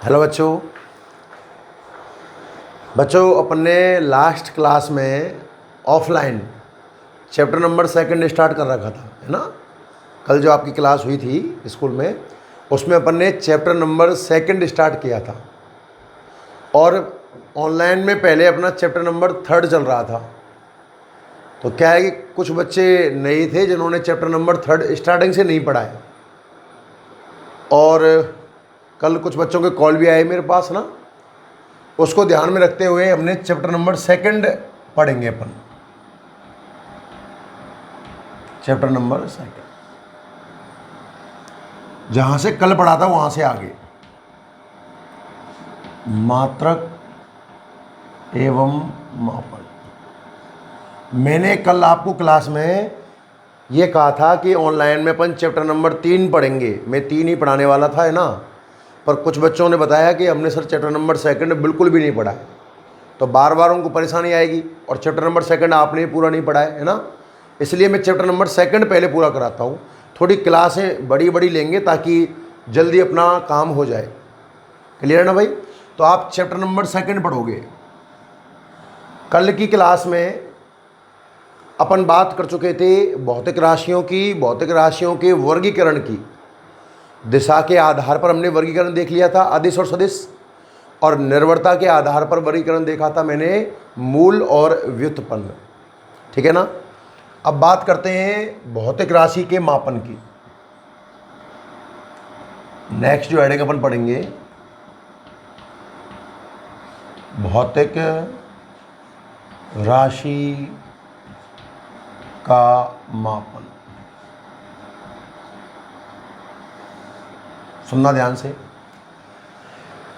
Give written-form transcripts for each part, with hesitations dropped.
Hello बच्चों। अपन ने last class में offline chapter number second start कर रखा था, है ना। कल जो आपकी क्लास हुई थी स्कूल में, उसमें अपन ने चैप्टर नंबर सेकंड स्टार्ट किया था और ऑनलाइन में पहले अपना चैप्टर नंबर थर्ड चल रहा था। तो क्या है कि कुछ बच्चे नहीं थे जिन्होंने चैप्टर नंबर थर्ड स्टार्टिंग से नहीं पढ़ा है, और कल कुछ बच्चों के कॉल भी आए मेरे पास ना। उसको ध्यान में रखते हुए हमने चैप्टर नंबर सेकंड पढ़ेंगे अपन। चैप्टर नंबर सेकंड जहां से कल पढ़ा था वहां से आगे, मात्रक एवं मापन। मैंने कल आपको क्लास में ये कहा था कि ऑनलाइन में अपन चैप्टर नंबर 3 पढ़ेंगे। मैं 3 ही पढ़ाने वाला था, है ना। पर कुछ बच्चों ने बताया कि हमने सर चैप्टर नंबर सेकंड बिल्कुल भी नहीं पढ़ा है, तो बार बार उनको परेशानी आएगी और चैप्टर नंबर सेकंड आपने पूरा नहीं पढ़ा है ना। इसलिए मैं चैप्टर नंबर सेकंड पहले पूरा कराता हूँ। थोड़ी क्लासें बड़ी बड़ी लेंगे ताकि जल्दी अपना काम हो जाए। क्लियर है ना भाई। तो आप चैप्टर नंबर सेकंड पढ़ोगे। कल की क्लास में अपन बात कर चुके थे भौतिक राशियों की, भौतिक राशियों के वर्गीकरण की। दिशा के आधार पर हमने वर्गीकरण देख लिया था, अदिश और सदिश, और निर्भरता के आधार पर वर्गीकरण देखा था मैंने, मूल और व्युत्पन्न। ठीक है ना। अब बात करते हैं भौतिक राशि के मापन की। नेक्स्ट जो हेडिंग अपन पढ़ेंगे, भौतिक राशि का मापन। सुनना ध्यान से।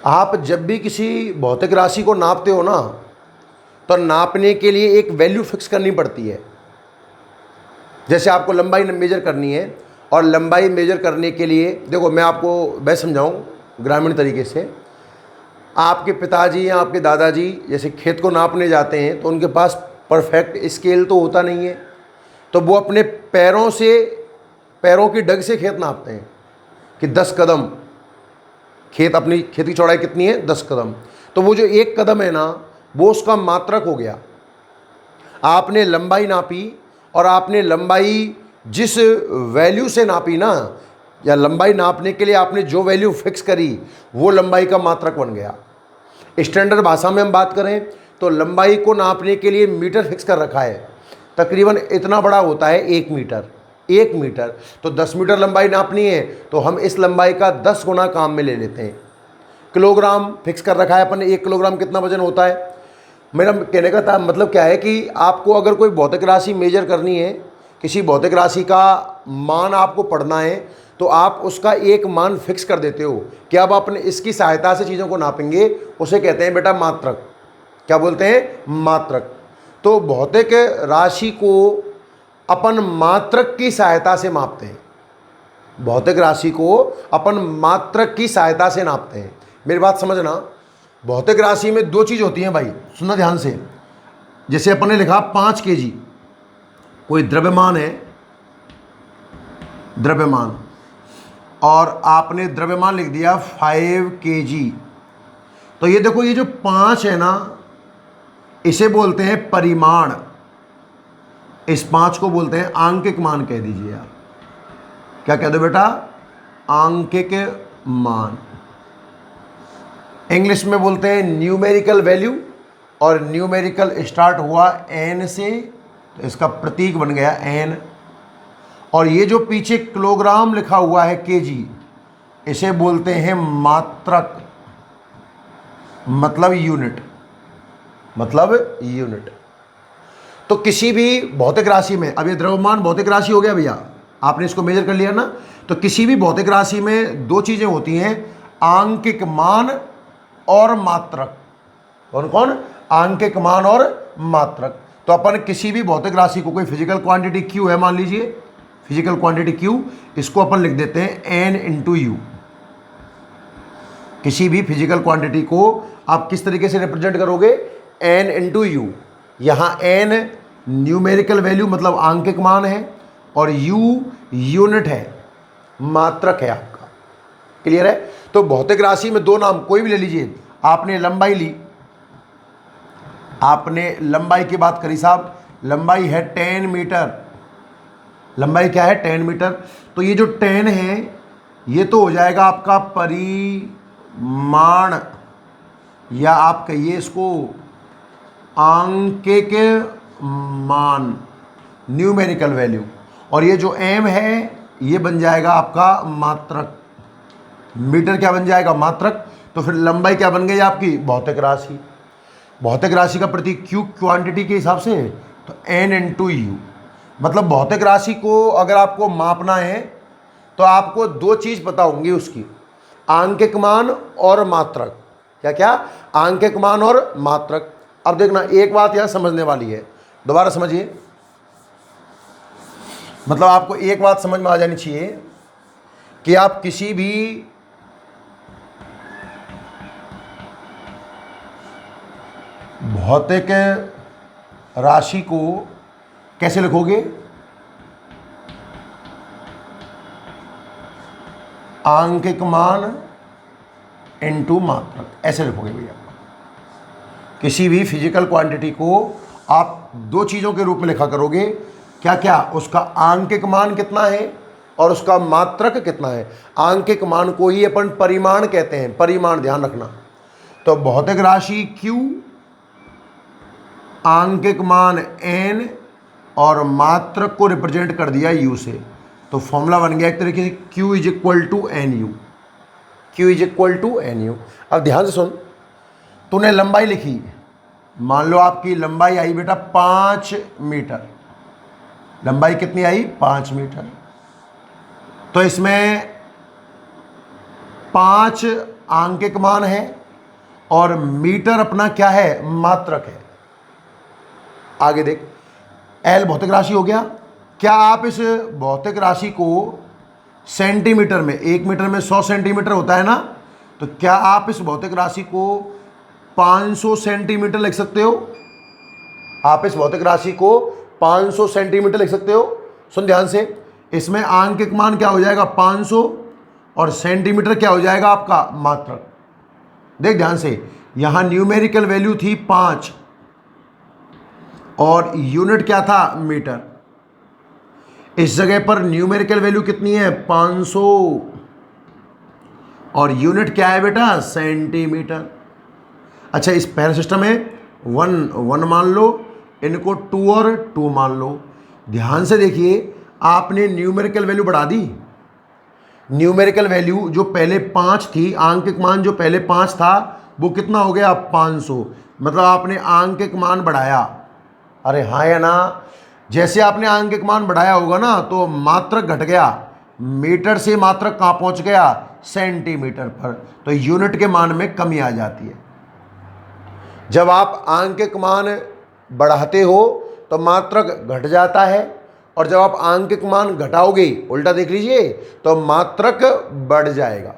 आप जब भी किसी भौतिक राशि को नापते हो ना, तो नापने के लिए एक वैल्यू फिक्स करनी पड़ती है। जैसे आपको लंबाई मेजर करनी है, और लंबाई मेजर करने के लिए देखो मैं आपको मैं समझाऊं ग्रामीण तरीके से। आपके पिताजी या आपके दादाजी जैसे खेत को नापने जाते हैं तो उनके पास परफेक्ट स्केल तो होता नहीं है, तो वो अपने पैरों से, पैरों की डग से खेत नापते हैं कि 10 कदम खेत, अपनी खेत की चौड़ाई कितनी है 10 कदम। तो वो जो 1 कदम है ना, वो उसका मात्रक हो गया। आपने लंबाई नापी और आपने लंबाई जिस वैल्यू से नापी ना, या लंबाई नापने के लिए आपने जो वैल्यू फिक्स करी, वो लंबाई का मात्रक बन गया। स्टैंडर्ड भाषा में हम बात करें तो लंबाई को नापने के लिए मीटर फिक्स कर रखा है। तकरीबन इतना बड़ा होता है 1 मीटर। 1 मीटर तो 10 मीटर लंबाई नापनी है, तो हम इस लंबाई का 10 गुना काम में ले लेते हैं। किलोग्राम फिक्स कर रखा है अपन ने, 1 किलोग्राम कितना वजन होता है। मेरा कहने का मतलब क्या है कि आपको अगर कोई भौतिक राशि मेजर करनी है, किसी भौतिक राशि का मान आपको पढ़ना है, तो आप उसका एक मान फिक्स कर देते हो कि अब अपन इसकी सहायता से चीज़ों को नापेंगे। उसे कहते हैं बेटा मात्रक। क्या बोलते हैं? मात्रक। तो भौतिक राशि को अपन मात्रक की सहायता से मापते हैं। भौतिक राशि को अपन मात्रक की सहायता से नापते हैं। मेरी बात समझना। भौतिक राशि में 2 चीज़ होती हैं भाई, सुनना ध्यान से। जैसे अपन ने लिखा 5 kg, कोई द्रव्यमान है, द्रव्यमान, और आपने द्रव्यमान लिख दिया 5 kg। तो ये देखो, ये जो 5 है ना, इसे बोलते हैं परिमाण। इस 5 को बोलते हैं आंकिक मान, कह दीजिए आप। क्या कह दो बेटा? आंकिक मान। इंग्लिश में बोलते हैं न्यूमेरिकल वैल्यू, और न्यूमेरिकल स्टार्ट हुआ n से, तो इसका प्रतीक बन गया n। और ये जो पीछे किलोग्राम लिखा हुआ है kg, इसे बोलते हैं मात्रक, मतलब यूनिट, मतलब यूनिट। तो किसी भी भौतिक राशि में, अब ये द्रव्यमान भौतिक राशि हो गया भैया, आपने इसको मेजर कर लिया ना। तो किसी भी भौतिक राशि में 2 चीजें होती हैं, आंकिक मान और मात्रक। कौन कौन? आंकिक मान और मात्रक। तो अपन किसी भी भौतिक राशि को, कोई फिजिकल क्वांटिटी Q है मान लीजिए, फिजिकल क्वांटिटी Q, इसको अपन लिख देते हैं N × U। किसी भी फिजिकल क्वांटिटी को आप किस तरीके से रिप्रेजेंट करोगे? N × U। यहाँ N न्यूमेरिकल वैल्यू मतलब आंकिक मान है, और U यूनिट है, मात्रक है आपका। क्लियर है? तो भौतिक राशि में दो नाम कोई भी ले लीजिए। आपने लंबाई ली, आपने लंबाई की बात करी साहब, लंबाई है 10 मीटर, लंबाई क्या है 10 मीटर। तो ये जो 10 है ये तो हो जाएगा आपका परिमाण, या आप कहिए इसको आंकिक मान, न्यूमेरिकल वैल्यू। और ये जो m है ये बन जाएगा आपका मात्रक, मीटर क्या बन जाएगा मात्रक। तो फिर लंबाई क्या बन गई आपकी भौतिक राशि। भौतिक राशि का प्रतीक Q क्वांटिटी के हिसाब से, तो N × U। मतलब भौतिक राशि को अगर आपको मापना है तो आपको दो चीज़ पता होंगी उसकी, आंकिक मान और मात्रक। क्या क्या? आंकिक मान और मात्रक। अब देखना एक बात यहाँ समझने वाली है, दोबारा समझिए, मतलब आपको एक बात समझ में आ जानी चाहिए कि आप किसी भी भौतिक राशि को कैसे लिखोगे, आंकिक मान इनटू मात्रक, ऐसे लिखोगे भैया। किसी भी फिजिकल क्वांटिटी को आप दो चीज़ों के रूप में लिखा करोगे, क्या क्या? उसका आंकिक मान कितना है और उसका मात्रक कितना है। आंकिक मान को ही अपन परिमाण कहते हैं, परिमाण ध्यान रखना। तो भौतिक राशि Q, आंकिक मान N और मात्रक को रिप्रेजेंट कर दिया U से। तो फॉर्मूला बन गया एक तरीके से Q = NU, Q = NU। अब ध्यान से सुन, तूने लंबाई लिखी, मान लो आपकी लंबाई आई बेटा 5 मीटर, लंबाई कितनी आई 5 मीटर। तो इसमें 5 आंकिक मान है और मीटर अपना क्या है मात्रक है। आगे देख, L भौतिक राशि हो गया। क्या आप इस भौतिक राशि को सेंटीमीटर में, 1 मीटर में 100 सेंटीमीटर होता है ना, तो क्या आप इस भौतिक राशि को 500 सेंटीमीटर लिख सकते हो? आप इस भौतिक राशि को 500 सेंटीमीटर लिख सकते हो? सुन ध्यान से, इसमें आंकिक मान क्या हो जाएगा 500 और सेंटीमीटर क्या हो जाएगा आपका मात्रक। देख ध्यान से, यहां न्यूमेरिकल वैल्यू थी 5 और यूनिट क्या था मीटर। इस जगह पर न्यूमेरिकल वैल्यू कितनी है 500 और यूनिट क्या है बेटा सेंटीमीटर। अच्छा, इस पहले सिस्टम में 1 मान लो, इनको 2 और 2 मान लो। ध्यान से देखिए, आपने न्यूमेरिकल वैल्यू बढ़ा दी। न्यूमेरिकल वैल्यू जो पहले 5 थी, आंकिक मान जो पहले 5 था वो कितना हो गया 500, मतलब आपने आंकिक मान बढ़ाया। अरे हाँ या ना? जैसे आपने आंकिक मान बढ़ाया होगा ना तो मात्रक घट गया, मीटर से मात्रक कहाँ पहुँच गया सेंटीमीटर पर। तो यूनिट के मान में कमी आ जाती है। जब आप आंकिक मान बढ़ाते हो तो मात्रक घट जाता है, और जब आप आंकिक मान घटाओगे, उल्टा देख लीजिए, तो मात्रक बढ़ जाएगा।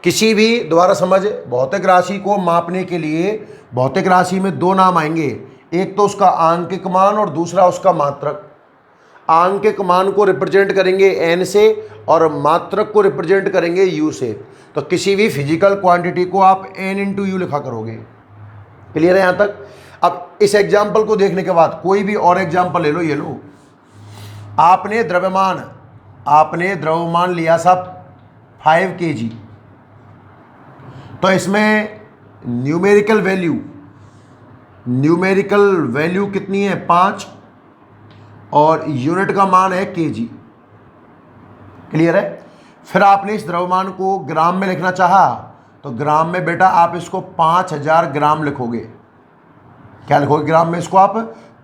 किसी भी, दोबारा समझ, भौतिक राशि को मापने के लिए भौतिक राशि में दो नाम आएंगे, एक तो उसका आंकिक मान और दूसरा उसका मात्रक। आंकिक मान को रिप्रेजेंट करेंगे N से और मात्रक को रिप्रेजेंट करेंगे U से। तो किसी भी फिजिकल क्वांटिटी को आप N × U लिखा करोगे। क्लियर है यहाँ तक? अब इस एग्जाम्पल को देखने के बाद कोई भी और एग्जाम्पल ले लो। ये लो, आपने द्रव्यमान लिया साहब 5 kg। तो इसमें न्यूमेरिकल वैल्यू कितनी है 5 और यूनिट का मान है kg। क्लियर है? फिर आपने इस द्रव्यमान को ग्राम में लिखना चाहा तो ग्राम में बेटा आप इसको 5000 ग्राम लिखोगे। क्या लिखोगे ग्राम में? इसको आप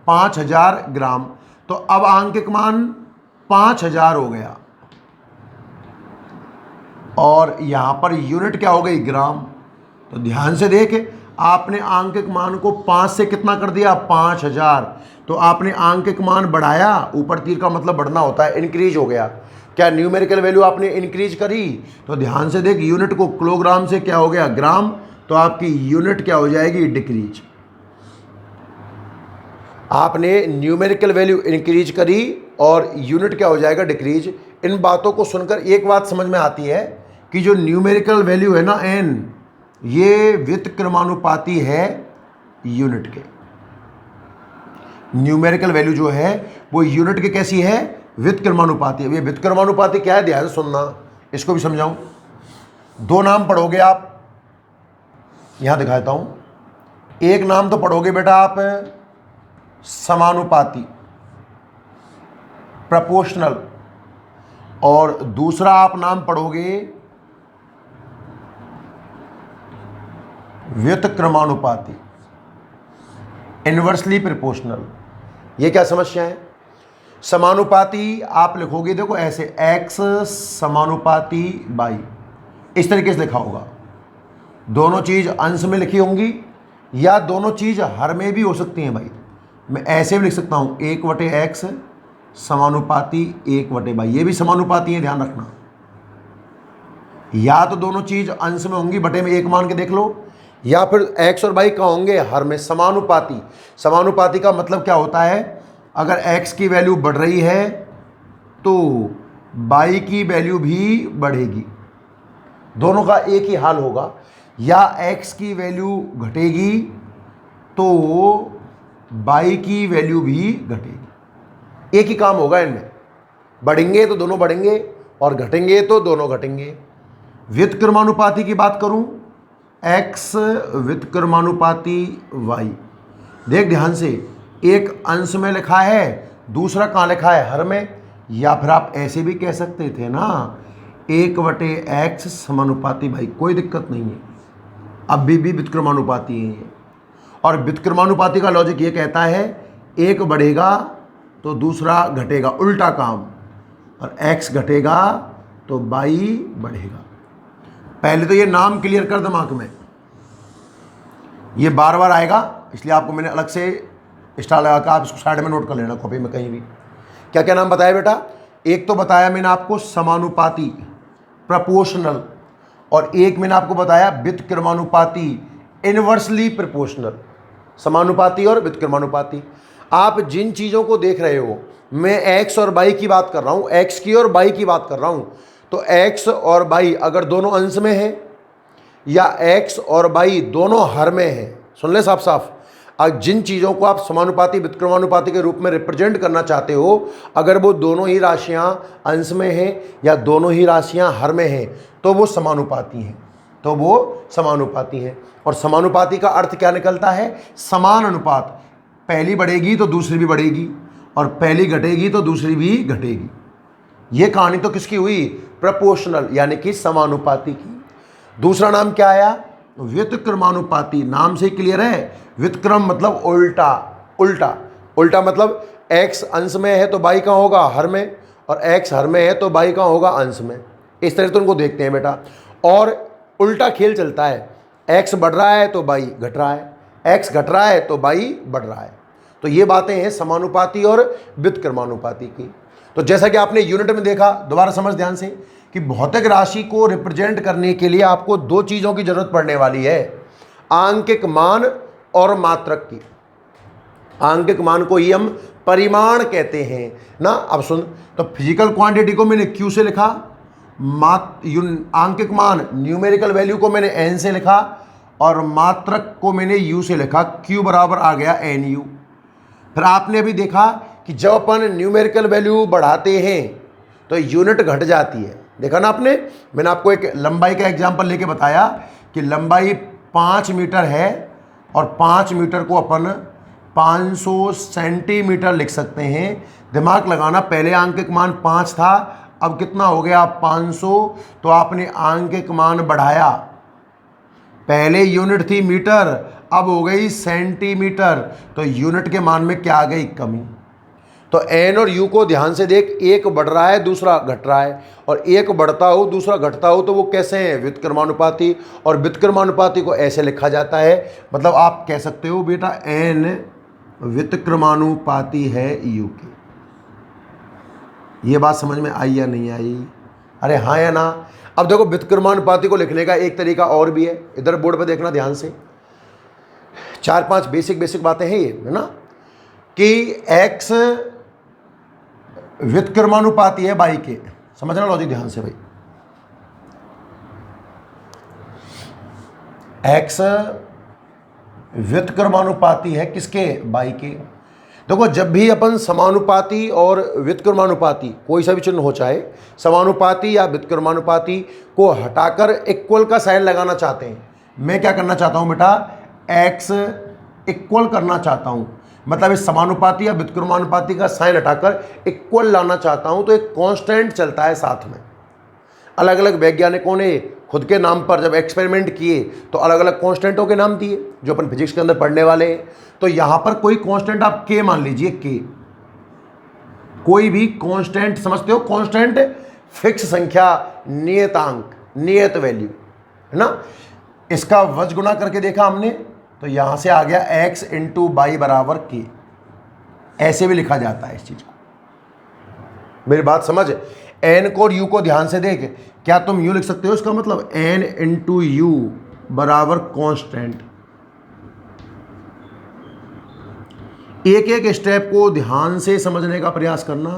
5000 ग्राम। तो अब आंकिक मान 5000 हो गया और यहां पर यूनिट क्या हो गई ग्राम। तो ध्यान से देख, आपने आंकिक मान को 5 से कितना कर दिया 5000। तो आपने आंकिक मान बढ़ाया, ऊपर तीर का मतलब बढ़ना होता है, इंक्रीज हो गया। क्या न्यूमेरिकल वैल्यू आपने इंक्रीज करी? तो ध्यान से देख, यूनिट को किलोग्राम से क्या हो गया ग्राम, तो आपकी यूनिट क्या हो जाएगी डिक्रीज। आपने न्यूमेरिकल वैल्यू इंक्रीज करी और यूनिट क्या हो जाएगा डिक्रीज। इन बातों को सुनकर एक बात समझ में आती है कि जो न्यूमेरिकल वैल्यू है ना n, ये व्युत्क्रमानुपाती है यूनिट के। न्यूमेरिकल वैल्यू जो है वो यूनिट के कैसी है, व्युत्क्रमानुपाती है। ये व्युत्क्रमानुपाती क्या है, ध्यान से सुनना, इसको भी समझाऊं। दो नाम पढ़ोगे आप, यहां दिखाता हूं। एक नाम तो पढ़ोगे बेटा आप समानुपाती, प्रोपोर्शनल, और दूसरा आप नाम पढ़ोगे व्युत्क्रमानुपाती, इनवर्सली प्रोपोर्शनल। ये क्या समस्या है? समानुपाती आप लिखोगे देखो ऐसे, x समानुपाती y, इस तरीके से लिखा होगा। दोनों चीज अंश में लिखी होंगी या दोनों चीज हर में भी हो सकती हैं भाई। मैं ऐसे भी लिख सकता हूं 1/x समानुपाती 1/y, ये भी समानुपाती है, ध्यान रखना। या तो दोनों चीज अंश में होंगी, बटे में 1 मान के देख लो, या फिर x और y कहाँ होंगे, हर में। समानुपाती, समानुपाती का मतलब क्या होता है, अगर x की वैल्यू बढ़ रही है तो y की वैल्यू भी बढ़ेगी, दोनों का एक ही हाल होगा। या x की वैल्यू घटेगी तो y की वैल्यू भी घटेगी, एक ही काम होगा इनमें। बढ़ेंगे तो दोनों बढ़ेंगे और घटेंगे तो दोनों घटेंगे। व्युत्क्रमानुपाती की बात करूं, x व्युत्क्रमानुपाती y, देख ध्यान से, एक अंश में लिखा है, दूसरा कहाँ लिखा है, हर में। या फिर आप ऐसे भी कह सकते थे ना, 1/x समानुपाती y, कोई दिक्कत नहीं है, अब भी व्युत्क्रमानुपाती है। और व्युत्क्रमानुपाती का लॉजिक ये कहता है, एक बढ़ेगा तो दूसरा घटेगा, उल्टा काम, और x घटेगा तो y बढ़ेगा। पहले तो ये नाम क्लियर कर दिमाग में, ये बार बार आएगा, इसलिए आपको मैंने अलग से स्टार लगा कर आप इसको साइड में नोट कर लेना कॉपी में कहीं भी। क्या क्या नाम बताया बेटा? एक तो बताया मैंने आपको समानुपाती, प्रोपोर्शनल, और एक मैंने आपको बताया व्युत्क्रमानुपाती, इनवर्सली प्रोपोर्शनल। समानुपाती और व्युत्क्रमानुपाती। आप जिन चीज़ों को देख रहे हो, मैं x और y की बात कर रहा हूँ, x की और y की बात कर रहा हूँ, तो x और y अगर दोनों अंश में है या x और y दोनों हर में है, सुन ले साफ साफ, अब जिन चीज़ों को आप समानुपाती व्युत्क्रमानुपाती के रूप में रिप्रेजेंट करना चाहते हो, अगर वो दोनों ही राशियां अंश में हैं या दोनों ही राशियां हर में हैं, तो वो समानुपाती हैं, तो वो समानुपाती हैं। और समानुपाती का अर्थ क्या निकलता है? समान अनुपात, पहली बढ़ेगी तो दूसरी भी बढ़ेगी, और पहली घटेगी तो दूसरी भी घटेगी। ये कहानी तो किसकी हुई? प्रोपोर्शनल, यानी कि समानुपाती की। दूसरा नाम क्या आया? व्युत्क्रमानुपाती। नाम से ही क्लियर है, व्युत्क्रम मतलब उल्टा, उल्टा, उल्टा मतलब x अंश में है तो y कहाँ होगा? हर में, और x हर में है तो y कहाँ होगा? अंश में। इस तरह तो उनको देखते हैं बेटा। और उल्टा खेल चलता है, x बढ़ रहा है तो y घट रहा है, x घट रहा है तो y बढ़ रहा है। तो ये बातें हैं समानुपाती और व्युत्क्रमानुपाती की। तो जैसा कि आपने यूनिट में देखा, दोबारा समझ ध्यान से, कि भौतिक राशि को रिप्रेजेंट करने के लिए आपको दो चीज़ों की जरूरत पड़ने वाली है, आंकिक मान और मात्रक की। आंकिक मान को ही हम परिमाण कहते हैं ना। अब सुन, तो फिजिकल क्वांटिटी को मैंने Q से लिखा, आंकिक मान न्यूमेरिकल वैल्यू को मैंने N से लिखा, और मात्रक को मैंने U से लिखा, Q बराबर आ गया NU। फिर आपने अभी देखा कि जब अपन न्यूमेरिकल वैल्यू बढ़ाते हैं तो यूनिट घट जाती है, देखा ना आपने। मैंने आपको एक लंबाई का एग्जांपल लेके बताया कि लंबाई 5 मीटर है और 5 मीटर को अपन 500 सेंटीमीटर लिख सकते हैं। दिमाग लगाना, पहले आंकिक मान 5 था, अब कितना हो गया? 500। तो आपने आंकिक मान बढ़ाया, पहले यूनिट थी मीटर, अब हो गई सेंटीमीटर, तो यूनिट के मान में क्या आ गई? कमी। तो एन और यू को ध्यान से देख, एक बढ़ रहा है दूसरा घट रहा है, और एक बढ़ता हो दूसरा घटता हो, तो वो कैसे हैं? व्युत्क्रमानुपाती। और व्युत्क्रमानुपाती को ऐसे लिखा जाता है, मतलब आप कह सकते हो बेटा एन व्युत्क्रमानुपाती है यू की। ये बात समझ में आई या नहीं आई? अरे हाँ या ना? अब देखो, व्युत्क्रमानुपाती को लिखने का एक तरीका और भी है, इधर बोर्ड पे देखना ध्यान से। 4-5 बेसिक बातें हैं ये, है ना, कि x व्युत्क्रमानुपाती है y के। समझना लॉजिक ध्यान से भाई। एक्स व्युत्क्रमानुपाती है किसके, बाई के। देखो जब भी अपन समानुपाती और व्युत्क्रमानुपाती कोई सा भी चिन्ह हो, चाहे समानुपाती या व्युत्क्रमानुपाती को हटाकर इक्वल का साइन लगाना चाहते हैं, मैं क्या करना चाहता हूं बेटा, एक्स इक्वल करना चाहता हूं, मतलब इस समानुपाती या व्युत्क्रमानुपाती का साइन हटाकर इक्वल लाना चाहता हूं, तो एक कांस्टेंट चलता है साथ में। अलग अलग वैज्ञानिकों ने खुद के नाम पर जब एक्सपेरिमेंट किए तो अलग अलग कांस्टेंटों के नाम दिए जो अपन फिजिक्स के अंदर पढ़ने वाले हैं। तो यहां पर कोई कांस्टेंट आप के मान लीजिए, के, कोई भी कांस्टेंट समझते हो, कांस्टेंट फिक्स संख्या, नियतांक, नियत वैल्यू है ना। इसका वज गुना करके देखा हमने, तो यहां से आ गया x इंटू बाई बराबर के। ऐसे भी लिखा जाता है इस चीज को, मेरी बात समझ। n को और u को ध्यान से देख, क्या तुम u लिख सकते हो, इसका मतलब n इंटू यू बराबर कांस्टेंट। एक एक स्टेप को ध्यान से समझने का प्रयास करना,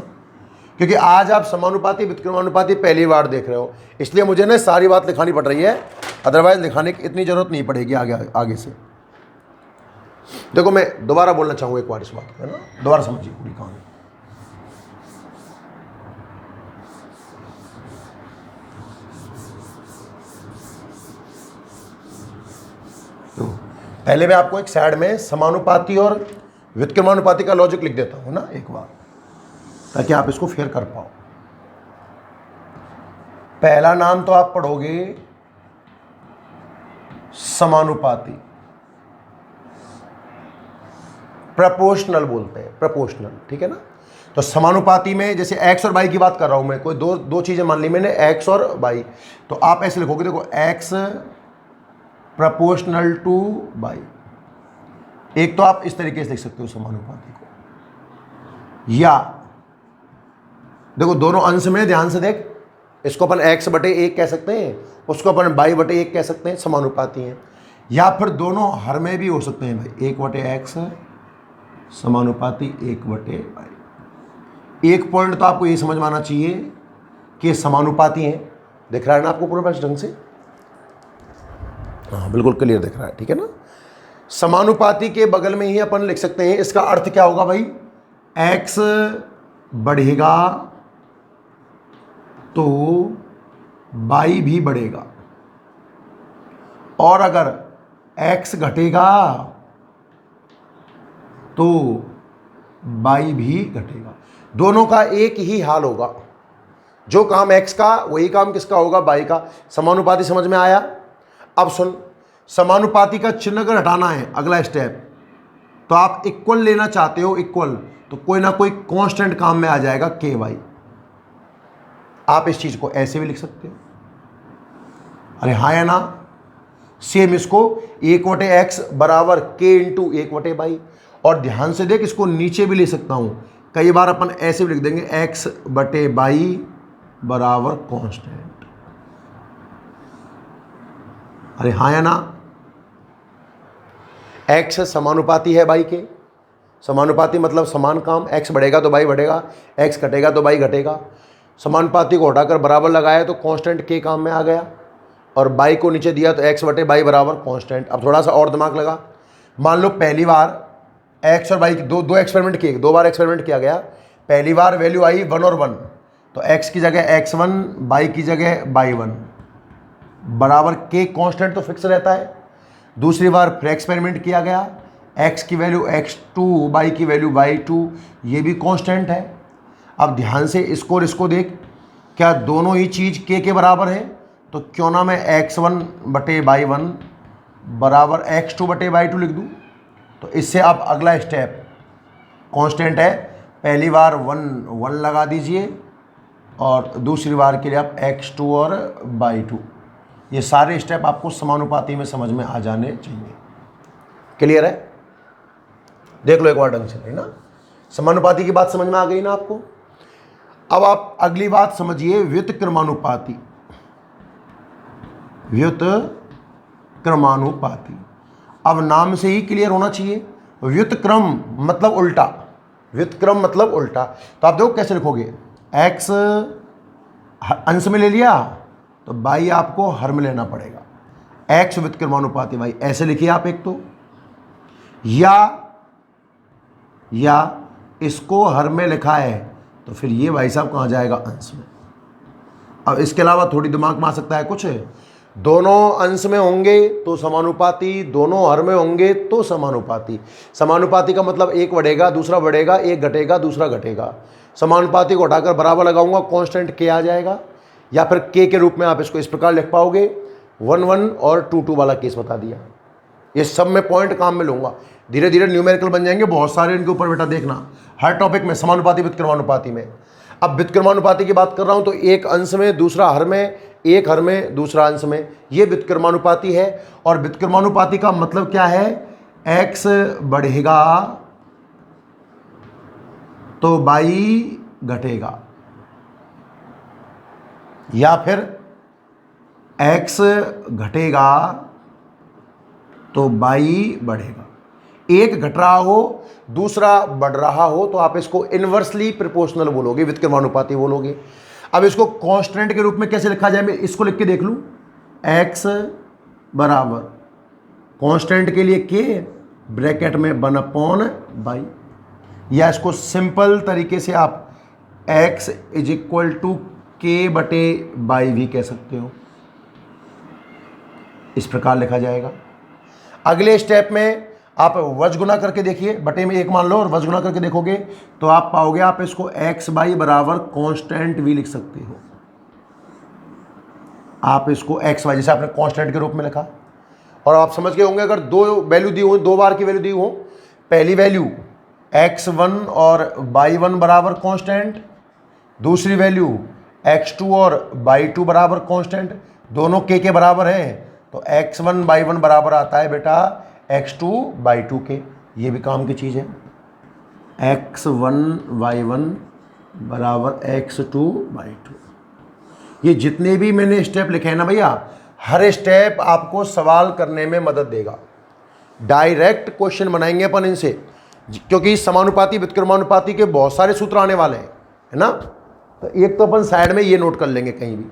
क्योंकि आज आप समानुपाती व्युत्क्रमानुपाती पहली बार देख रहे हो, इसलिए मुझे ना सारी बात लिखानी पड़ रही है, अदरवाइज लिखाने की इतनी जरूरत नहीं पड़ेगी आगे से। देखो मैं दोबारा बोलना चाहूँगा एक बार इस बात को, है ना, दोबारा समझिए पूरी कहानी। तो पहले मैं आपको एक साइड में समानुपाती और व्युत्क्रमानुपाती का लॉजिक लिख देता हूँ ना एक बार, ताकि आप इसको फेयर कर पाओ। पहला नाम तो आप पढ़ोगे समानुपाती, प्रपोर्शनल बोलते हैं, प्रपोर्शनल, ठीक है ना। तो समानुपाती में जैसे एक्स और बाई की बात कर रहा हूं मैं, कोई दो चीजें मान ली मैंने, एक्स और बाई, तो आप ऐसे लिखोगे, देखो एक्स प्रपोर्शनल टू बाई। एक तो आप इस तरीके से लिख सकते हो समानुपाती को, या देखो दोनों अंश में ध्यान से देख, इसको अपन x बटे एक कह सकते हैं, उसको अपन बाई बटे एक कह सकते हैं, समानुपाती हैं। या फिर दोनों हर में भी हो सकते हैं भाई, एक बटे एक्स समानुपाती एक बटे बाई। एक पॉइंट तो आपको ये समझ में आना चाहिए कि ये समानुपाती हैं, दिख रहा है ना आपको पूरा ढंग से, हाँ बिल्कुल क्लियर दिख रहा है, ठीक है ना। समानुपाती के बगल में ही अपन लिख सकते हैं, इसका अर्थ क्या होगा भाई, x बढ़ेगा तो बाई भी बढ़ेगा, और अगर x घटेगा तो बाई भी घटेगा। दोनों का एक ही हाल होगा, जो काम x का वही काम किसका होगा, बाई का। समानुपाती समझ में आया। अब सुन, समानुपाती का चिन्ह अगर हटाना है अगला स्टेप, तो आप इक्वल लेना चाहते हो, इक्वल, तो कोई ना कोई कांस्टेंट काम में आ जाएगा, के वाई। आप इस चीज को ऐसे भी लिख सकते हो, अरे हाँ या ना। सेम इसको एक बटे एक्स बराबर के इंटू एक बटे बाई, और ध्यान से देख इसको नीचे भी ले सकता हूं, कई बार अपन ऐसे भी लिख देंगे, एक्स बटे बाई बराबर कांस्टेंट। अरे हाँ या ना। एक्स समानुपाती है बाई के, समानुपाती मतलब समान काम, एक्स बढ़ेगा तो बाई बढ़ेगा, एक्स घटेगा तो बाई घटेगा। समानुपाती को हटाकर बराबर लगाया तो कांस्टेंट के काम में आ गया, और बाई को नीचे दिया तो एक्स बटे बाई बराबर कांस्टेंट। अब थोड़ा सा और दिमाग लगा, मान लो पहली बार एक्स और बाई की दो एक्सपेरिमेंट किए, दो बार एक्सपेरिमेंट किया गया। पहली बार वैल्यू आई 1 और 1, तो एक्स की जगह x1, बाई की जगह बाई 1 बराबर के, कांस्टेंट तो फिक्स रहता है। दूसरी बार फिर एक्सपेरिमेंट किया गया, x की वैल्यू x2, बाई की वैल्यू बाई2, ये भी कांस्टेंट है। अब ध्यान से इसको और इसको देख, क्या दोनों ही चीज़ के बराबर है, तो क्यों ना मैं x1 बटे बाई 1 बराबर x2 बटे बाई 2 लिख दूँ। तो इससे आप अगला स्टेप, कांस्टेंट है, पहली बार 1 लगा दीजिए, और दूसरी बार के लिए आप x2 और बाई 2। ये सारे स्टेप आपको समानुपाती में समझ में आ जाने चाहिए। क्लियर है? देख लो एक बार ढंग से, है ना। समानुपाती की बात समझ में आ गई ना आपको। अब आप अगली बात समझिए, व्युत्क्रमानुपाती। व्युत्क्रमानुपाती, अब नाम से ही क्लियर होना चाहिए, व्युत्क्रम मतलब उल्टा, व्युत्क्रम मतलब उल्टा। तो आप देखो कैसे लिखोगे, x अंश में ले लिया तो बाई आपको हर में लेना पड़ेगा, x व्युत्क्रमानुपाती y, ऐसे लिखिए आप एक तो, या इसको हर में लिखा है तो फिर ये भाई साहब कहाँ जाएगा, अंश में। अब इसके अलावा थोड़ी दिमाग में आ सकता है कुछ, दोनों अंश में होंगे तो समानुपाती, दोनों हर में होंगे तो समानुपाती। समानुपाती का मतलब एक बढ़ेगा दूसरा बढ़ेगा, एक घटेगा दूसरा घटेगा। समानुपाती को हटाकर बराबर लगाऊंगा, कांस्टेंट के आ जाएगा, या फिर के के रूप में आप इसको इस प्रकार लिख पाओगे, 1 1 और 2 2 वाला केस बता दिया। ये सब में पॉइंट काम में लूंगा, धीरे धीरे न्यूमेरिकल बन जाएंगे बहुत सारे इनके ऊपर बेटा, देखना हर टॉपिक में, समानुपाती व्युत्क्रमानुपाती में। अब व्युत्क्रमानुपाती की बात कर रहा हूं तो एक अंश में दूसरा हर में, एक हर में दूसरा अंश में, ये व्युत्क्रमानुपाती है। और व्युत्क्रमानुपाती का मतलब क्या है, x बढ़ेगा तो y घटेगा, या फिर x घटेगा तो y बढ़ेगा। एक घट रहा हो दूसरा बढ़ रहा हो तो आप इसको इनवर्सली प्रोपोर्शनल बोलोगे, व्युत्क्रमानुपाती बोलोगे। अब इसको कांस्टेंट के रूप में कैसे लिखा जाए, मैं इसको लिख के देख लूं, x बराबर कांस्टेंट के लिए k ब्रैकेट में 1/y, या इसको सिंपल तरीके से आप x = k/y भी कह सकते हो, इस प्रकार लिखा जाएगा। अगले स्टेप में आप वज गुना करके देखिए, बटे में 1 मान लो और वज गुना करके देखोगे तो आप पाओगे, आप इसको x/y बराबर कांस्टेंट भी लिख सकते हो। आप इसको x/y जैसे आपने कांस्टेंट के रूप में लिखा, और आप समझ गए होंगे अगर दो वैल्यू दी हो, 2 बार की वैल्यू दी हो, पहली वैल्यू x1 और y1 बराबर कांस्टेंट, दूसरी वैल्यू x2 और y2 बराबर कांस्टेंट, दोनों के बराबर हैं तो x1 y1 बराबर आता है बेटा x2 y2 के। ये भी काम की चीज़ है, x1 y1 बराबर x2 y2। ये जितने भी मैंने स्टेप लिखे हैं ना भैया, हर स्टेप आपको सवाल करने में मदद देगा। डायरेक्ट क्वेश्चन बनाएंगे अपन इनसे, क्योंकि समानुपाती व्युत्क्रमानुपाती के बहुत सारे सूत्र आने वाले हैं, है ना। तो एक तो अपन साइड में ये नोट कर लेंगे कहीं भी,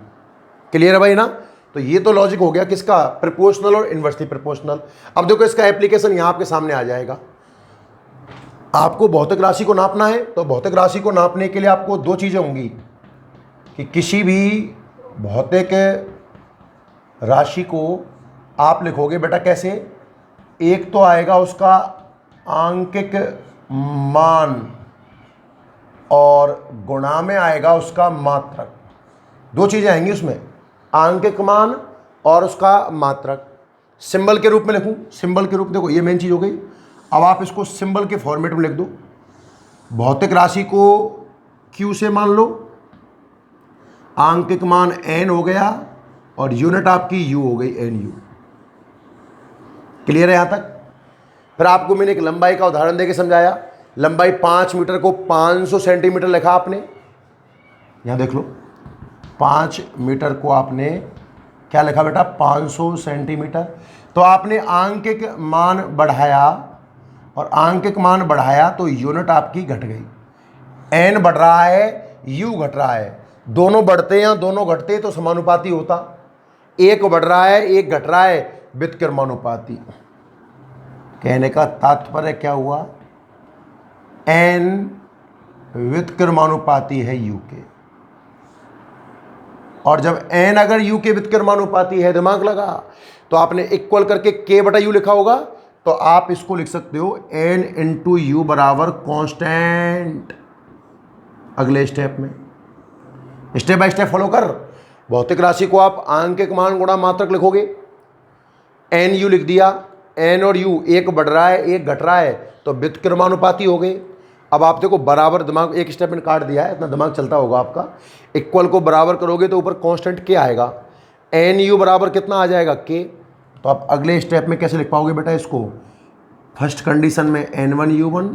क्लियर है भाई ना। तो ये तो लॉजिक हो गया किसका, प्रोपोर्शनल और इनवर्सली प्रोपोर्शनल। अब देखो इसका एप्लीकेशन यहाँ आपके सामने आ जाएगा। आपको भौतिक राशि को नापना है तो भौतिक राशि को नापने के लिए आपको 2 चीज़ें होंगी कि किसी भी भौतिक राशि को आप लिखोगे बेटा कैसे, एक तो आएगा उसका आंकिक मान और गुणा में आएगा उसका मात्रक। 2 चीज़ें आएंगी उसमें, आंकिक मान और उसका मात्रक। सिंबल के रूप में लिखूं, सिंबल के रूप, देखो ये मेन चीज़ हो गई। अब आप इसको सिंबल के फॉर्मेट में लिख दो। भौतिक राशि को Q से मान लो, आंकिक मान n हो गया और यूनिट आपकी U हो गई, NU। क्लियर है यहाँ तक। फिर आपको मैंने एक लंबाई का उदाहरण देके समझाया। लंबाई 5 मीटर को 500 सेंटीमीटर लिखा आपने, यहाँ देख लो, 5 मीटर को आपने क्या लिखा बेटा, 500 सेंटीमीटर। तो आपने आंकिक मान बढ़ाया, और आंकिक मान बढ़ाया तो यूनिट आपकी घट गई। n बढ़ रहा है, u घट रहा है, दोनों बढ़ते या दोनों घटते तो समानुपाती होता। एक बढ़ रहा है एक घट रहा है, व्युत्क्रमानुपाती। कहने का तात्पर्य क्या हुआ, n व्युत्क्रमानुपाती है u के, और जब n अगर u के व्युत्क्रमानुपाती है, दिमाग लगा, तो आपने इक्वल करके k/u लिखा होगा, तो आप इसको लिख सकते हो n × u बराबर कांस्टेंट। अगले स्टेप में स्टेप बाय स्टेप फॉलो कर। भौतिक राशि को आप आंकिक मान गुणा मात्रक लिखोगे, NU लिख दिया, n और u एक बढ़ रहा है एक घट रहा है तो व्युत्क्रमानुपाती हो गए। अब आप देखो बराबर, दिमाग एक स्टेप में काट दिया है, इतना दिमाग चलता होगा आपका। इक्वल को बराबर करोगे तो ऊपर कांस्टेंट के आएगा, NU बराबर कितना आ जाएगा, k। तो आप अगले स्टेप में कैसे लिख पाओगे बेटा इसको, फर्स्ट कंडीशन में N1U1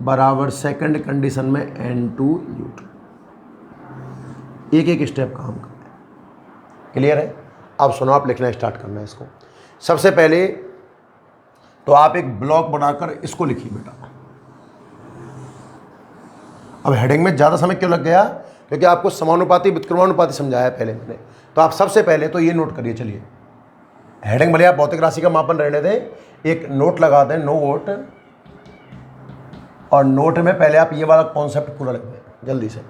बराबर सेकंड कंडीशन में N2U2। एक एक स्टेप काम करना है, क्लियर है। अब सुनो, आप लिखना स्टार्ट करना है इसको। सबसे पहले तो आप एक ब्लॉक बनाकर इसको लिखिए बेटा। अब हेडिंग में ज़्यादा समय क्यों लग गया, क्योंकि आपको समानुपाती व्युत्क्रमानुपाती समझाया पहले मैंने। तो आप सबसे पहले तो ये नोट करिए, चलिए हेडिंग भले आप भौतिक राशि का मापन रहने दें, एक नोट लगा दें, नोट, और नोट में पहले आप ये वाला कॉन्सेप्ट पूरा लिख दें जल्दी से।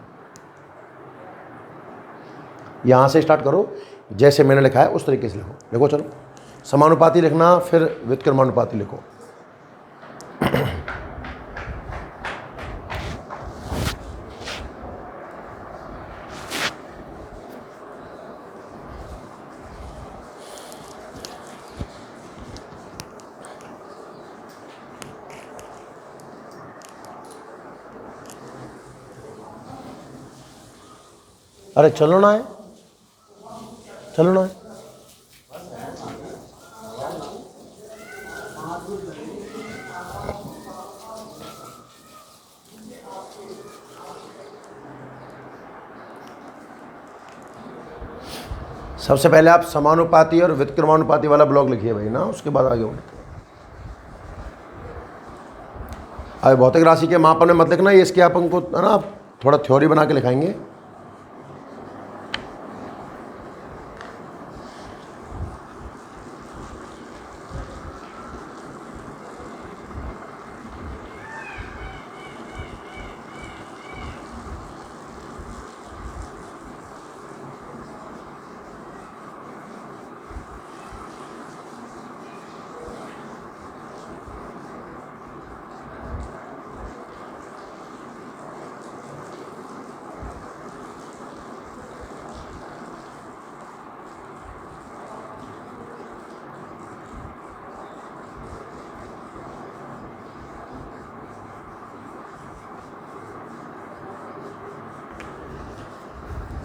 यहाँ से स्टार्ट करो, जैसे मैंने लिखा है उस तरीके से लिखो। देखो चलो, समानुपाती लिखना, फिर व्युत्क्रमानुपाती लिखो। अरे चलो ना है, चलो ना है। सबसे पहले आप समानुपाती और व्युत्क्रमानुपाती वाला ब्लॉक लिखिए भाई ना, उसके बाद आगे बढ़ते हैं। अब भौतिक राशि के मापन में मत लिखना, ये इसके अपन को है ना थोड़ा थ्योरी बना के लिखाएंगे।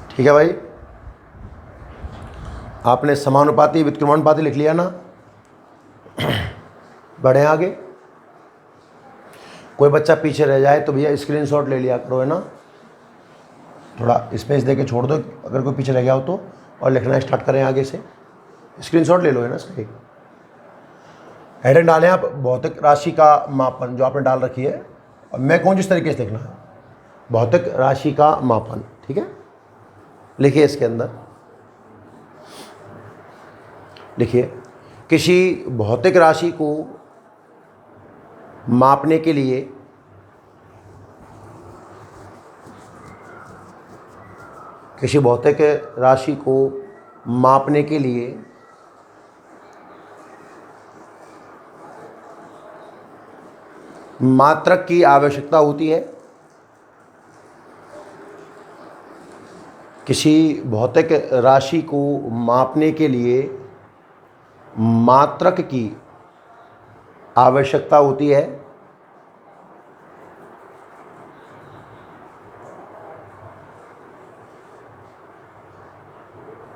ठीक है भाई, आपने समानुपाती व्युत्क्रमानुपाती लिख लिया ना। बढ़े आगे। कोई बच्चा पीछे रह जाए तो भैया स्क्रीनशॉट ले लिया करो, है ना, थोड़ा स्पेस दे के छोड़ दो अगर कोई पीछे रह गया हो तो, और लिखना स्टार्ट करें आगे से। स्क्रीनशॉट ले लो, है ना। सही हेडिंग डालें आप, भौतिक राशि का मापन जो आपने डाल रखी है, और मैं कौन जिस तरीके से लिखना है, भौतिक राशि का मापन। ठीक है, लिखिए इसके अंदर, लिखिए किसी भौतिक राशि को मापने के लिए किसी भौतिक राशि को मापने के लिए मात्रक की आवश्यकता होती है। किसी भौतिक राशि को मापने के लिए मात्रक की आवश्यकता होती है।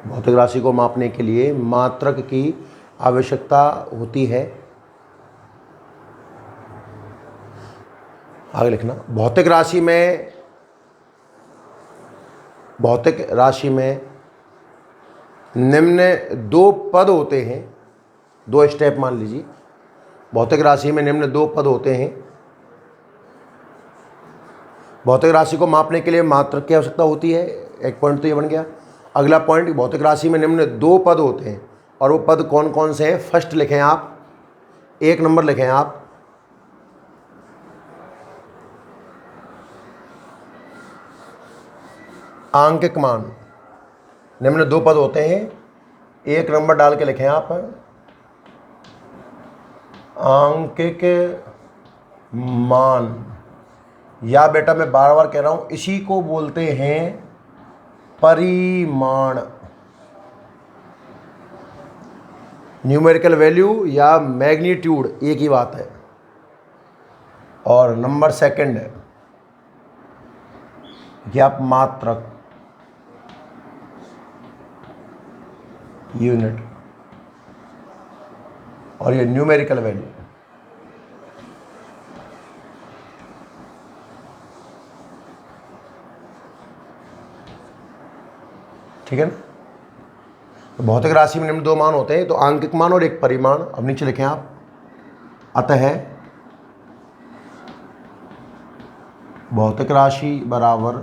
भौतिक राशि को मापने के लिए मात्रक की आवश्यकता होती है। आगे लिखना, भौतिक राशि में निम्न दो पद होते हैं। दो स्टेप मान लीजिए, भौतिक राशि में निम्न दो पद होते हैं। भौतिक राशि को मापने के लिए मात्रक की आवश्यकता होती है, एक पॉइंट तो ये बन गया। अगला पॉइंट, भौतिक राशि में निम्न दो पद होते हैं, और वो पद कौन कौन से हैं। फर्स्ट लिखें आप, एक नंबर लिखें आप, आंकिक मान। निम्न दो पद होते हैं, एक नंबर डाल के लिखें आप, आंकिक मान। या बेटा मैं बार बार कह रहा हूं, इसी को बोलते हैं परिमाण। न्यूमेरिकल वैल्यू या मैग्नीट्यूड एक ही बात है। और नंबर सेकंड है कि आप मात्रक, यूनिट, और ये न्यूमेरिकल वैल्यू। ठीक है ना। तो भौतिक राशि में निम्न दो मान होते हैं, तो आंकिक मान और एक परिमाण। अब नीचे लिखें आप, अतः भौतिक राशि बराबर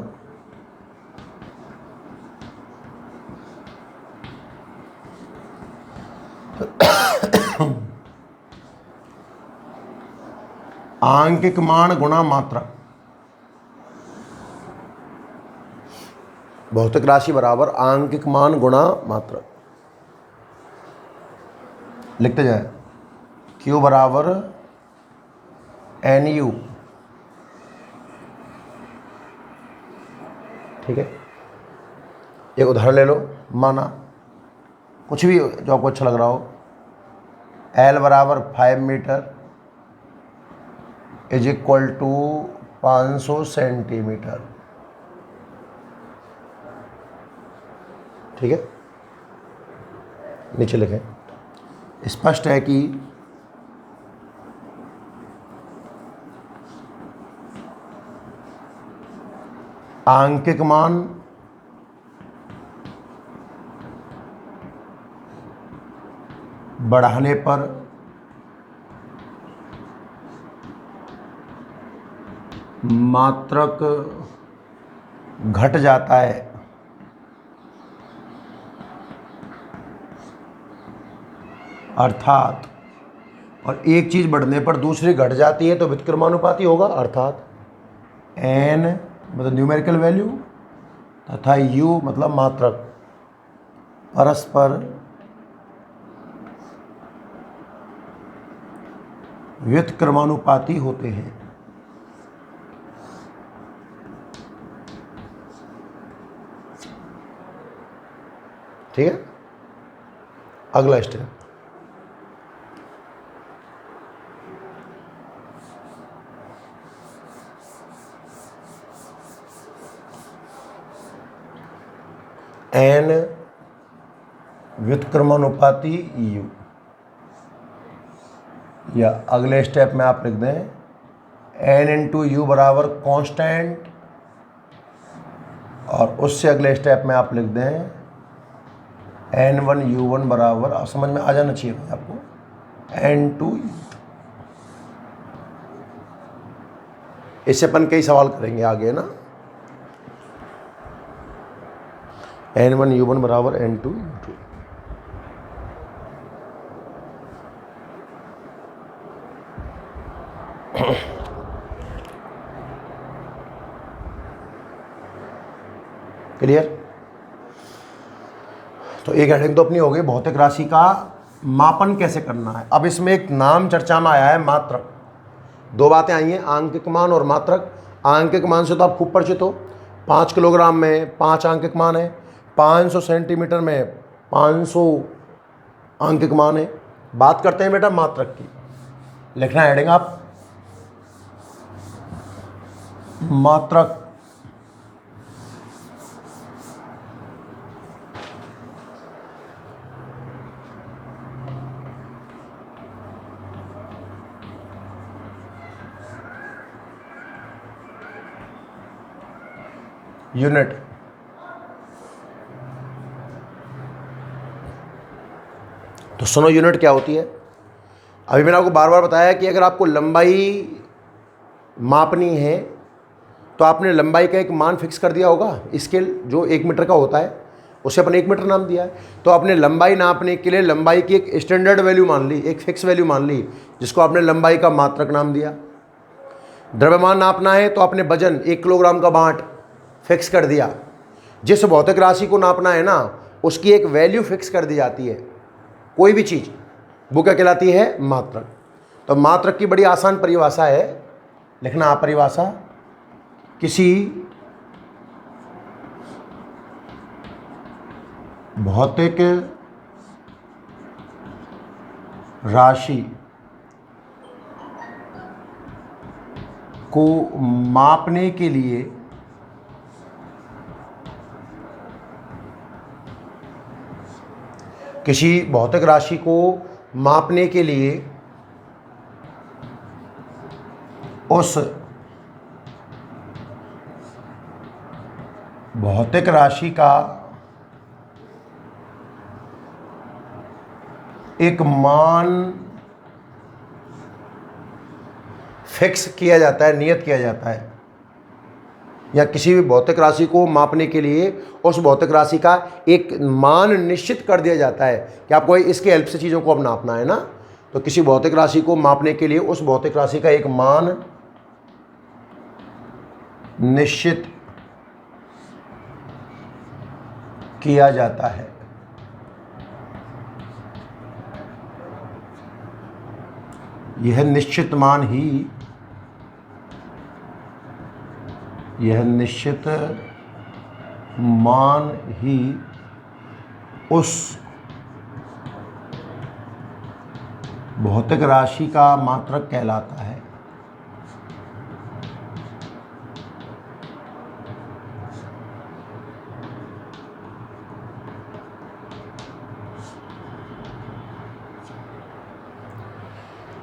आंकिक मान गुणा मात्रक। भौतिक राशि बराबर आंकिक मान गुणा मात्रक। लिखते जाए, Q बराबर NU। ठीक है, एक उदाहरण ले लो, माना कुछ भी जो आपको अच्छा लग रहा हो। L बराबर 5 metre is equal to 500 centimetre. ठीक है, नीचे लिखें, स्पष्ट है कि आंकिक मान बढ़ाने पर मात्रक घट जाता है, अर्थात, और एक चीज़ बढ़ने पर दूसरी घट जाती है तो व्युत्क्रमानुपाती होगा, अर्थात n मतलब न्यूमेरिकल वैल्यू तथा u मतलब मात्रक परस्पर व्युत्क्रमानुपाती होते हैं। ठीक है, अगला स्टेप, n व्युत्क्रमानुपाती u, या अगले स्टेप में आप लिख दें n इंटू यू बराबर कांस्टेंट, और उससे अगले स्टेप में आप लिख दें n1 u1 बराबर, अब समझ में आ जाना चाहिए आपको, n2 u। इससे अपन कई सवाल करेंगे आगे ना। n1 u1 बराबर n2 u2। क्लियर? तो एक हेडिंग तो अपनी हो गई, भौतिक राशि का मापन कैसे करना है। अब इसमें एक नाम चर्चा में आया है, मात्रक। दो बातें आई हैं, आंकिक मान और मात्रक। आंकिक मान से तो आप खूब परिचित हो, 5 किलोग्राम में 5 आंकिक मान है, 500 सेंटीमीटर में 500 आंकिक मान है। बात करते हैं बेटा मात्रक की। लिखना है हेडिंग आप, मात्रक। यूनिट, तो सुनो यूनिट क्या होती है। अभी मैंने आपको बार बार बताया कि अगर आपको लंबाई मापनी है तो आपने लंबाई का एक मान फिक्स कर दिया होगा, स्केल जो 1 मीटर का होता है उसे अपन 1 मीटर नाम दिया है। तो आपने लंबाई नापने के लिए लंबाई की एक स्टैंडर्ड वैल्यू मान ली, एक फिक्स वैल्यू मान ली, जिसको आपने लंबाई का मात्रक नाम दिया। द्रव्यमान नापना है तो आपने वजन 1 किलोग्राम का बांट फिक्स कर दिया। जिस भौतिक राशि को नापना है ना उसकी एक वैल्यू फिक्स कर दी जाती है, कोई भी चीज़, वो क्या कहलाती है, मात्रक। तो मात्रक की बड़ी आसान परिभाषा है, लिखना आप परिभाषा, किसी भौतिक राशि को मापने के लिए किसी भौतिक राशि को मापने के लिए उस भौतिक राशि का एक मान फिक्स किया जाता है, नियत किया जाता है। या किसी भी भौतिक राशि को मापने के लिए उस भौतिक राशि का एक मान निश्चित कर दिया जाता है कि आपको इसके हेल्प से चीज़ों को अब नापना है ना। तो किसी भौतिक राशि को मापने के लिए उस भौतिक राशि का एक मान निश्चित किया जाता है। यह निश्चित मान ही उस भौतिक राशि का मात्रक कहलाता है।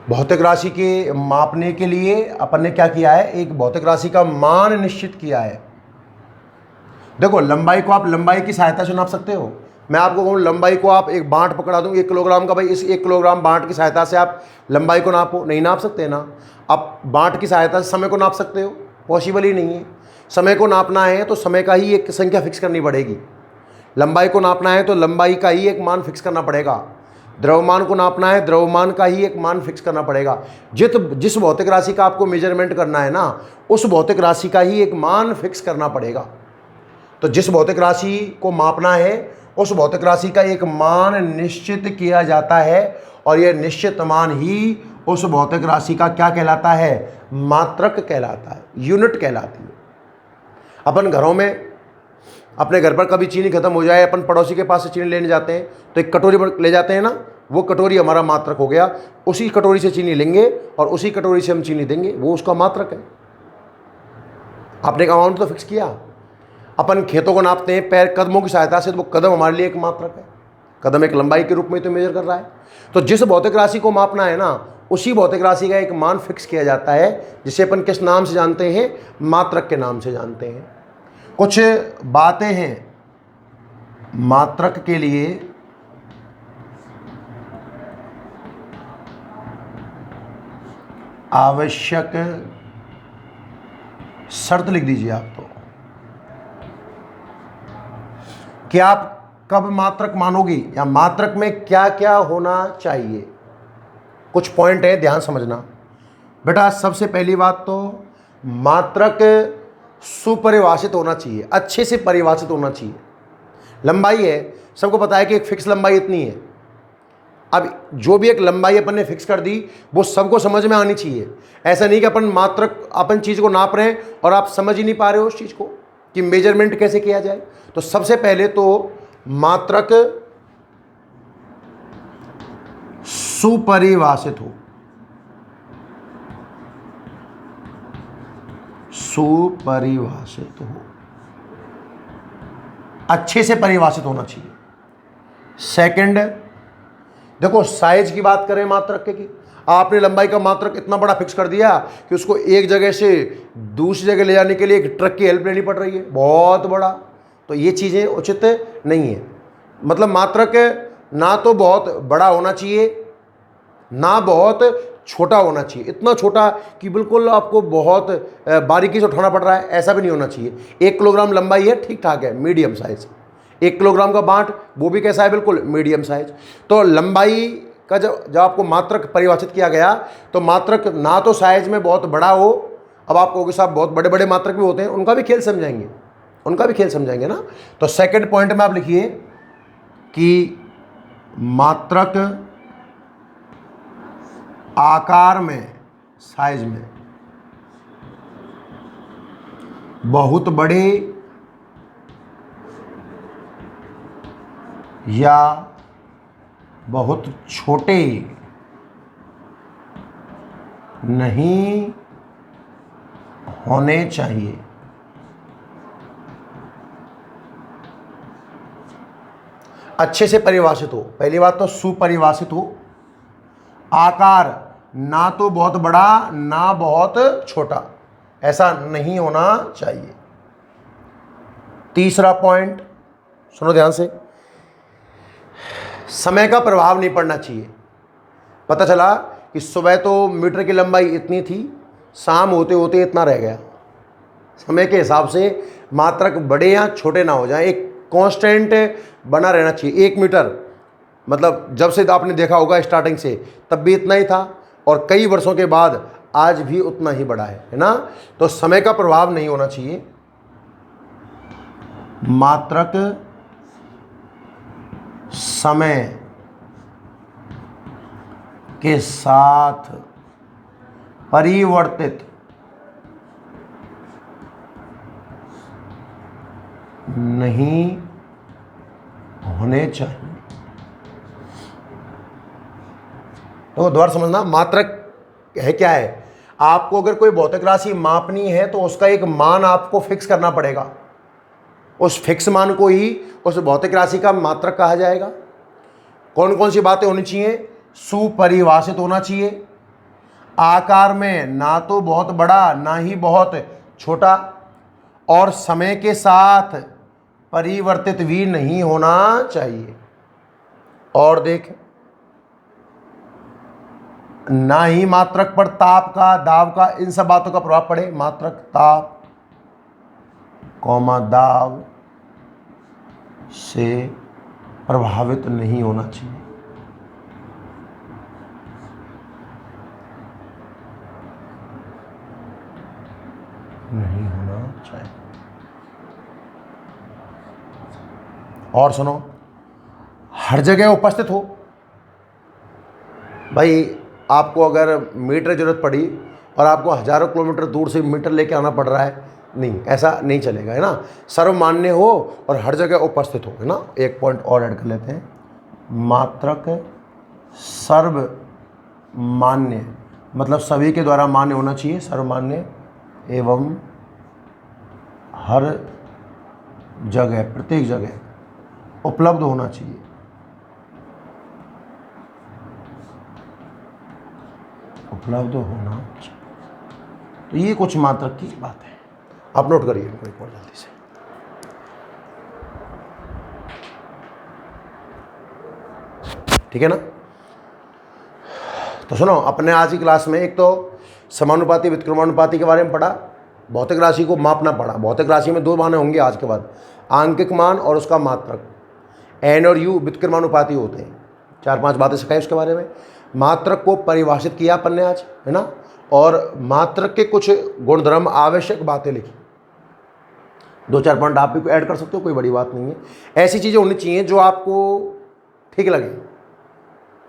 भौतिक राशि के मापने के लिए अपन ने क्या किया है, एक भौतिक राशि का मान निश्चित किया है। देखो लंबाई को आप लंबाई की सहायता से नाप सकते हो। मैं आपको कहूँ लंबाई को आप एक बांट पकड़ा दूँ 1 किलोग्राम का, भाई इस 1 किलोग्राम बांट की सहायता से आप लंबाई को नापो, नहीं नाप सकते ना। आप बांट की सहायता से समय को नाप सकते हो, पॉसिबल ही नहीं है। समय को नापना है तो समय का ही एक संख्या फिक्स करनी पड़ेगी। लंबाई को नापना है तो लंबाई का ही एक मान फिक्स करना पड़ेगा। द्रव्यमान को नापना है, द्रव्यमान का ही एक मान फिक्स करना पड़ेगा। जिस भौतिक राशि का आपको मेजरमेंट करना है ना, उस भौतिक राशि का ही एक मान फिक्स करना पड़ेगा। तो जिस भौतिक राशि को मापना है उस भौतिक राशि का एक मान निश्चित किया जाता है, और यह निश्चित मान ही उस भौतिक राशि का क्या कहलाता है, मात्रक कहलाता है, यूनिट कहलाती है। अपन घरों में अपने घर पर कभी चीनी खत्म हो जाए, अपन पड़ोसी के पास से चीनी लेने जाते हैं तो एक कटोरी पर ले जाते हैं ना, वो कटोरी हमारा मात्रक हो गया। उसी कटोरी से चीनी लेंगे और उसी कटोरी से हम चीनी देंगे, वो उसका मात्रक है। आपने एक अमाउंट तो फिक्स किया। अपन खेतों को नापते हैं पैर कदमों की सहायता से, तो वो कदम हमारे लिए एक मात्रक है। कदम एक लंबाई के रूप में तो मेजर कर रहा है। तो जिस भौतिक राशि को मापना है ना, उसी भौतिक राशि का एक मान फिक्स किया जाता है, जिसे अपन किस नाम से जानते हैं, मात्रक के नाम से जानते हैं। कुछ बातें हैं मात्रक के लिए आवश्यक शर्त लिख दीजिए आप तो, कि आप कब मात्रक मानोगे या मात्रक में क्या क्या होना चाहिए। कुछ पॉइंट है, ध्यान समझना बेटा। सबसे पहली बात तो मात्रक सुपरिभाषित होना चाहिए, अच्छे से परिभाषित होना चाहिए। लंबाई है, सबको पता है कि एक फिक्स लंबाई इतनी है। अब जो भी एक लंबाई अपन ने फिक्स कर दी वो सबको समझ में आनी चाहिए। ऐसा नहीं कि अपन मात्रक अपन चीज़ को नाप रहे हैं और आप समझ ही नहीं पा रहे हो उस चीज़ को कि मेजरमेंट कैसे किया जाए। तो सबसे पहले तो मात्रक सुपरिभाषित हो, सुपरिभाषित हो, अच्छे से परिभाषित होना चाहिए। सेकंड, देखो साइज की बात करें मात्रक की, आपने लंबाई का मात्रक इतना बड़ा फिक्स कर दिया कि उसको एक जगह से दूसरी जगह ले जाने के लिए एक ट्रक की हेल्प लेनी पड़ रही है, बहुत बड़ा। तो ये चीज़ें उचित नहीं है। मतलब मात्रक ना तो बहुत बड़ा होना चाहिए ना बहुत छोटा होना चाहिए। इतना छोटा कि बिल्कुल आपको बहुत बारीकी से उठाना पड़ रहा है, ऐसा भी नहीं होना चाहिए। 1 किलोग्राम लंबाई है, ठीक ठाक है, मीडियम साइज। 1 किलोग्राम का बांट, वो भी कैसा है, बिल्कुल मीडियम साइज। तो लंबाई का जब आपको मात्रक परिभाषित किया गया तो मात्रक ना तो साइज में बहुत बड़ा हो। अब आप कहोगे साहब बहुत बड़े बड़े मात्रक भी होते हैं, उनका भी खेल समझाएंगे, उनका भी खेल समझाएंगे ना। तो सेकंड पॉइंट में आप लिखिए कि मात्रक आकार में, साइज में बहुत बड़े या बहुत छोटे नहीं होने चाहिए। अच्छे से परिभाषित हो, पहली बात तो सुपरिभाषित हो। आकार ना तो बहुत बड़ा ना बहुत छोटा, ऐसा नहीं होना चाहिए। तीसरा पॉइंट सुनो ध्यान से, समय का प्रभाव नहीं पड़ना चाहिए। पता चला कि सुबह तो मीटर की लंबाई इतनी थी, शाम होते होते इतना रह गया। समय के हिसाब से मात्रक बड़े या छोटे ना हो जाए, एक कांस्टेंट बना रहना चाहिए। 1 मीटर मतलब जब से आपने देखा होगा स्टार्टिंग से तब भी इतना ही था और कई वर्षों के बाद आज भी उतना ही बड़ा है ना। तो समय का प्रभाव नहीं होना चाहिए, मात्रक समय के साथ परिवर्तित नहीं होने चाहिए। तो दोबारा समझना, मात्रक है क्या है। आपको अगर कोई भौतिक राशि मापनी है तो उसका एक मान आपको फिक्स करना पड़ेगा, उस फिक्स मान को ही उस भौतिक राशि का मात्रक कहा जाएगा। कौन कौन सी बातें होनी चाहिए? सुपरिभाषित होना चाहिए, आकार में ना तो बहुत बड़ा ना ही बहुत छोटा, और समय के साथ परिवर्तित भी नहीं होना चाहिए। और देख, ना ही मात्रक पर ताप का, दाब का, इन सब बातों का प्रभाव पड़े। मात्रक, ताप, दाब से प्रभावित नहीं होना चाहिए। नहीं होना चाहिए। और सुनो, हर जगह उपस्थित हो। भाई आपको अगर मीटर जरूरत पड़ी और आपको हजारों किलोमीटर दूर से मीटर लेके आना पड़ रहा है, नहीं, ऐसा नहीं चलेगा, है ना। सर्वमान्य हो और हर जगह उपस्थित हो, है ना। एक पॉइंट और ऐड कर लेते हैं, मात्रक सर्वमान्य, मतलब सभी के द्वारा मान्य होना चाहिए, सर्वमान्य एवं हर जगह, प्रत्येक जगह उपलब्ध होना चाहिए। उपलब्ध होना चाहिए। तो ये कुछ मात्रक की बात है, आप नोट करिए इनको एक बार जल्दी से। ठीक है ना। तो सुनो, अपने आज की क्लास में एक तो समानुपाती व्युत्क्रमानुपाती के बारे में पढ़ा, भौतिक राशि को मापना पड़ा। भौतिक राशि में दो माने होंगे आज के बाद, आंकिक मान और उसका मात्रक। एन और यू व्युत्क्रमानुपाती होते हैं। 4-5 बातें सिखाई उसके बारे में। मात्रक को परिभाषित किया अपन ने आज, है ना, और मात्रक के कुछ गुणधर्म, आवश्यक बातें लिखी। 2-4 पॉइंट आप भी ऐड कर सकते हो, कोई बड़ी बात नहीं है। ऐसी चीज़ें होनी चाहिए जो आपको ठीक लगे।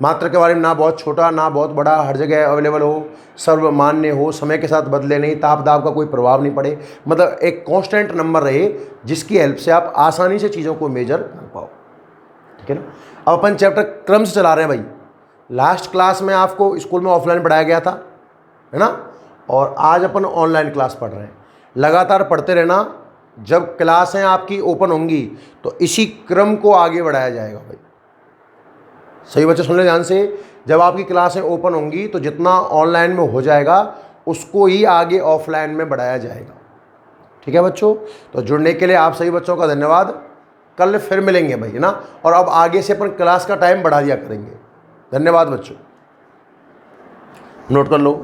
मात्रक के बारे में ना बहुत छोटा ना बहुत बड़ा, हर जगह अवेलेबल हो, सर्वमान्य हो, समय के साथ बदले नहीं, ताप दाब का कोई प्रभाव नहीं पड़े, मतलब एक कांस्टेंट नंबर रहे जिसकी हेल्प से आप आसानी से चीज़ों को मेजर कर पाओ। ठीक है ना। अब अपन चैप्टर क्रम से चला रहे हैं भाई। लास्ट क्लास में आपको स्कूल में ऑफलाइन पढ़ाया गया था, है ना, और आज अपन ऑनलाइन क्लास पढ़ रहे हैं। लगातार पढ़ते रहना। जब क्लासें आपकी ओपन होंगी तो इसी क्रम को आगे बढ़ाया जाएगा भाई। सही बच्चे सुन ले ध्यान से। जब आपकी क्लासें ओपन होंगी तो जितना ऑनलाइन में हो जाएगा उसको ही आगे ऑफलाइन में बढ़ाया जाएगा। ठीक है बच्चों। तो जुड़ने के लिए आप सभी बच्चों का धन्यवाद। कल फिर मिलेंगे भाई, है ना, और अब आगे से अपन क्लास का टाइम बढ़ा दिया करेंगे। धन्यवाद बच्चों, नोट कर लो।